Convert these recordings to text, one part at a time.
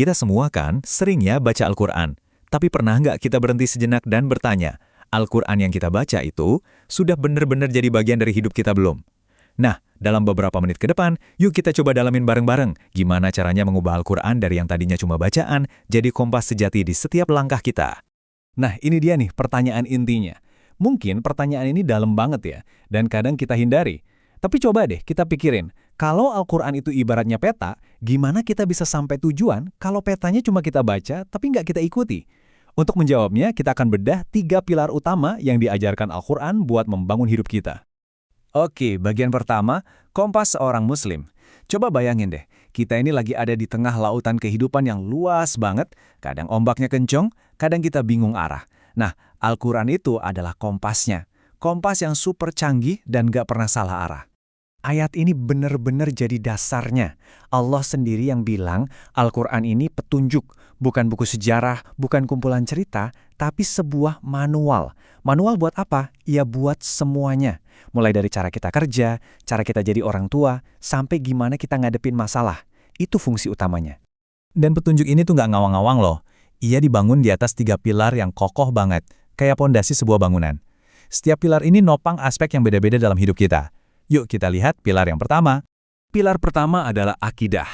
Kita semua kan sering ya baca Al-Quran, tapi pernah nggak kita berhenti sejenak dan bertanya, Al-Quran yang kita baca itu sudah benar-benar jadi bagian dari hidup kita belum? Nah, dalam beberapa menit ke depan, yuk kita coba dalamin bareng-bareng gimana caranya mengubah Al-Quran dari yang tadinya cuma bacaan jadi kompas sejati di setiap langkah kita. Nah, ini dia nih pertanyaan intinya. Mungkin pertanyaan ini dalam banget ya, dan kadang kita hindari. Tapi coba deh kita pikirin, kalau Al-Quran itu ibaratnya peta, gimana kita bisa sampai tujuan kalau petanya cuma kita baca tapi nggak kita ikuti? Untuk menjawabnya, kita akan bedah 3 pilar utama yang diajarkan Al-Quran buat membangun hidup kita. Oke, bagian pertama, kompas seorang muslim. Coba bayangin deh, kita ini lagi ada di tengah lautan kehidupan yang luas banget, kadang ombaknya kencang, kadang kita bingung arah. Nah, Al-Quran itu adalah kompasnya. Kompas yang super canggih dan gak pernah salah arah. Ayat ini benar-benar jadi dasarnya. Allah sendiri yang bilang Al-Quran ini petunjuk, bukan buku sejarah, bukan kumpulan cerita, tapi sebuah manual. Manual buat apa? Ya buat semuanya. Mulai dari cara kita kerja, cara kita jadi orang tua, sampai gimana kita ngadepin masalah. Itu fungsi utamanya. Dan petunjuk ini tuh nggak ngawang-ngawang loh. Ia dibangun di atas 3 pilar yang kokoh banget, kayak pondasi sebuah bangunan. Setiap pilar ini nopang aspek yang beda-beda dalam hidup kita. Yuk kita lihat pilar yang pertama. Pilar pertama adalah akidah.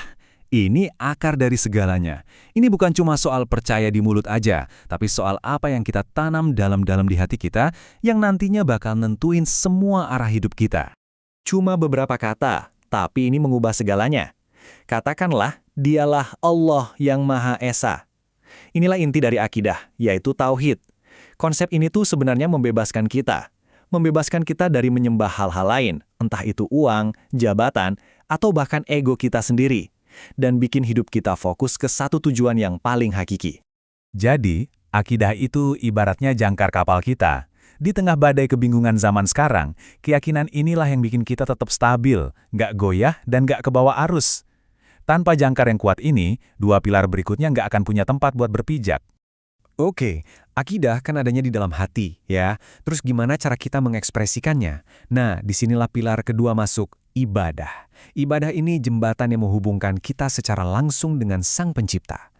Ini akar dari segalanya. Ini bukan cuma soal percaya di mulut aja, tapi soal apa yang kita tanam dalam-dalam di hati kita yang nantinya bakal nentuin semua arah hidup kita. Cuma beberapa kata, tapi ini mengubah segalanya. Katakanlah, dialah Allah yang Maha Esa. Inilah inti dari akidah, yaitu tauhid. Konsep ini tuh sebenarnya membebaskan kita. Membebaskan kita dari menyembah hal-hal lain, entah itu uang, jabatan, atau bahkan ego kita sendiri. Dan bikin hidup kita fokus ke satu tujuan yang paling hakiki. Jadi, akidah itu ibaratnya jangkar kapal kita. Di tengah badai kebingungan zaman sekarang, keyakinan inilah yang bikin kita tetap stabil, nggak goyah dan nggak kebawa arus. Tanpa jangkar yang kuat ini, 2 pilar berikutnya nggak akan punya tempat buat berpijak. Oke, akidah kan adanya di dalam hati, ya. Terus gimana cara kita mengekspresikannya? Nah, disinilah pilar kedua masuk, ibadah. Ibadah ini jembatan yang menghubungkan kita secara langsung dengan Sang Pencipta.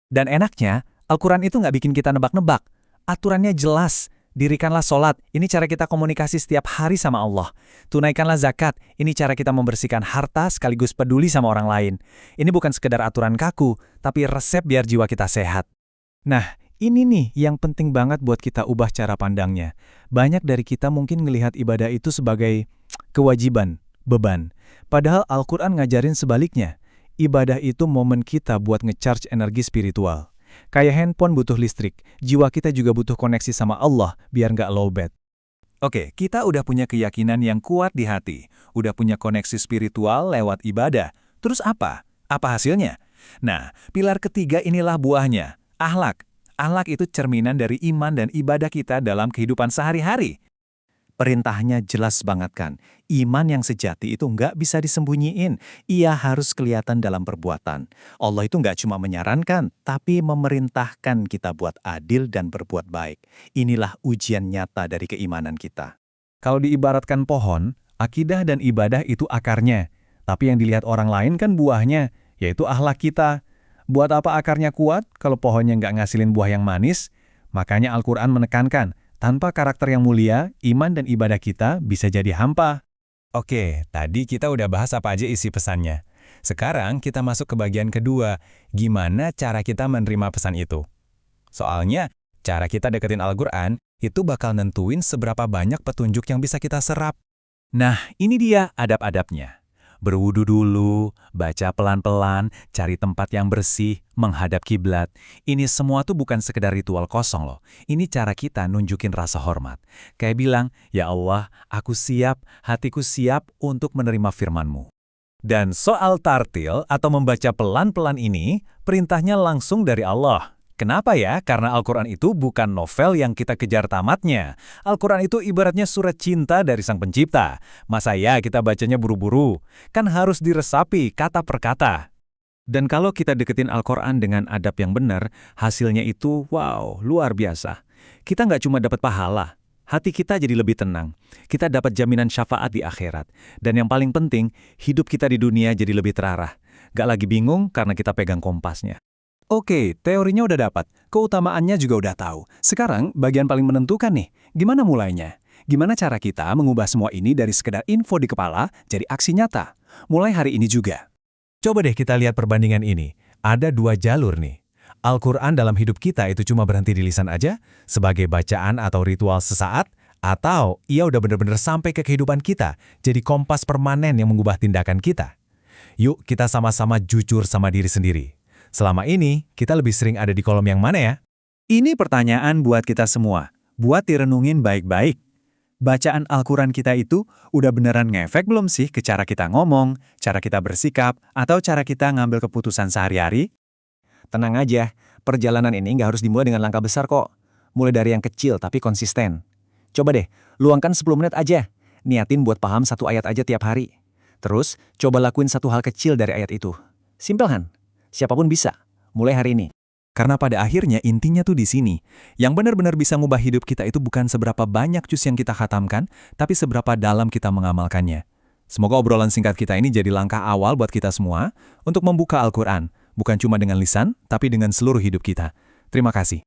Dan enaknya, Al-Quran itu nggak bikin kita nebak-nebak. Aturannya jelas. Dirikanlah sholat, ini cara kita komunikasi setiap hari sama Allah. Tunaikanlah zakat, ini cara kita membersihkan harta sekaligus peduli sama orang lain. Ini bukan sekedar aturan kaku, tapi resep biar jiwa kita sehat. Nah, ini nih yang penting banget buat kita ubah cara pandangnya. Banyak dari kita mungkin ngelihat ibadah itu sebagai kewajiban, beban. Padahal Al-Quran ngajarin sebaliknya. Ibadah itu momen kita buat ngecharge energi spiritual. Kayak handphone butuh listrik, jiwa kita juga butuh koneksi sama Allah biar nggak lowbat. Oke, kita udah punya keyakinan yang kuat di hati. Udah punya koneksi spiritual lewat ibadah. Terus apa? Apa hasilnya? Nah, pilar ketiga inilah buahnya, akhlak. Akhlak itu cerminan dari iman dan ibadah kita dalam kehidupan sehari-hari. Perintahnya jelas banget kan. Iman yang sejati itu nggak bisa disembunyiin. Ia harus kelihatan dalam perbuatan. Allah itu nggak cuma menyarankan, tapi memerintahkan kita buat adil dan berbuat baik. Inilah ujian nyata dari keimanan kita. Kalau diibaratkan pohon, akidah dan ibadah itu akarnya. Tapi yang dilihat orang lain kan buahnya, yaitu akhlak kita. Buat apa akarnya kuat kalau pohonnya nggak ngasilin buah yang manis? Makanya Al-Quran menekankan, tanpa karakter yang mulia, iman dan ibadah kita bisa jadi hampa. Oke, tadi kita udah bahas apa aja isi pesannya. Sekarang kita masuk ke bagian kedua, gimana cara kita menerima pesan itu. Soalnya, cara kita deketin Al-Quran itu bakal nentuin seberapa banyak petunjuk yang bisa kita serap. Nah, ini dia adab-adabnya. Berwudu dulu, baca pelan-pelan, cari tempat yang bersih, menghadap kiblat. Ini semua tuh bukan sekedar ritual kosong loh. Ini cara kita nunjukin rasa hormat. Kayak bilang, ya Allah, aku siap, hatiku siap untuk menerima firman-Mu. Dan soal tartil atau membaca pelan-pelan ini, perintahnya langsung dari Allah. Kenapa ya? Karena Al-Quran itu bukan novel yang kita kejar tamatnya. Al-Quran itu ibaratnya surat cinta dari Sang Pencipta. Masa ya kita bacanya buru-buru? Kan harus diresapi kata per kata. Dan kalau kita deketin Al-Quran dengan adab yang benar, hasilnya itu wow, luar biasa. Kita nggak cuma dapat pahala, hati kita jadi lebih tenang. Kita dapat jaminan syafaat di akhirat. Dan yang paling penting, hidup kita di dunia jadi lebih terarah. Nggak lagi bingung karena kita pegang kompasnya. Oke, teorinya udah dapat, keutamaannya juga udah tahu. Sekarang, bagian paling menentukan nih, gimana mulainya? Gimana cara kita mengubah semua ini dari sekedar info di kepala jadi aksi nyata? Mulai hari ini juga. Coba deh kita lihat perbandingan ini. Ada dua jalur nih. Al-Quran dalam hidup kita itu cuma berhenti di lisan aja, sebagai bacaan atau ritual sesaat, atau ia udah bener-bener sampai ke kehidupan kita, jadi kompas permanen yang mengubah tindakan kita. Yuk kita sama-sama jujur sama diri sendiri. Selama ini, kita lebih sering ada di kolom yang mana ya? Ini pertanyaan buat kita semua. Buat direnungin baik-baik. Bacaan Al-Quran kita itu udah beneran ngefek belum sih ke cara kita ngomong, cara kita bersikap, atau cara kita ngambil keputusan sehari-hari? Tenang aja, perjalanan ini nggak harus dimulai dengan langkah besar kok. Mulai dari yang kecil tapi konsisten. Coba deh, luangkan 10 menit aja. Niatin buat paham satu ayat aja tiap hari. Terus, coba lakuin satu hal kecil dari ayat itu. Simpel kan? Siapapun bisa. Mulai hari ini. Karena pada akhirnya intinya tuh di sini. Yang benar-benar bisa ngubah hidup kita itu bukan seberapa banyak juz yang kita khatamkan, tapi seberapa dalam kita mengamalkannya. Semoga obrolan singkat kita ini jadi langkah awal buat kita semua untuk membuka Al-Quran. Bukan cuma dengan lisan, tapi dengan seluruh hidup kita. Terima kasih.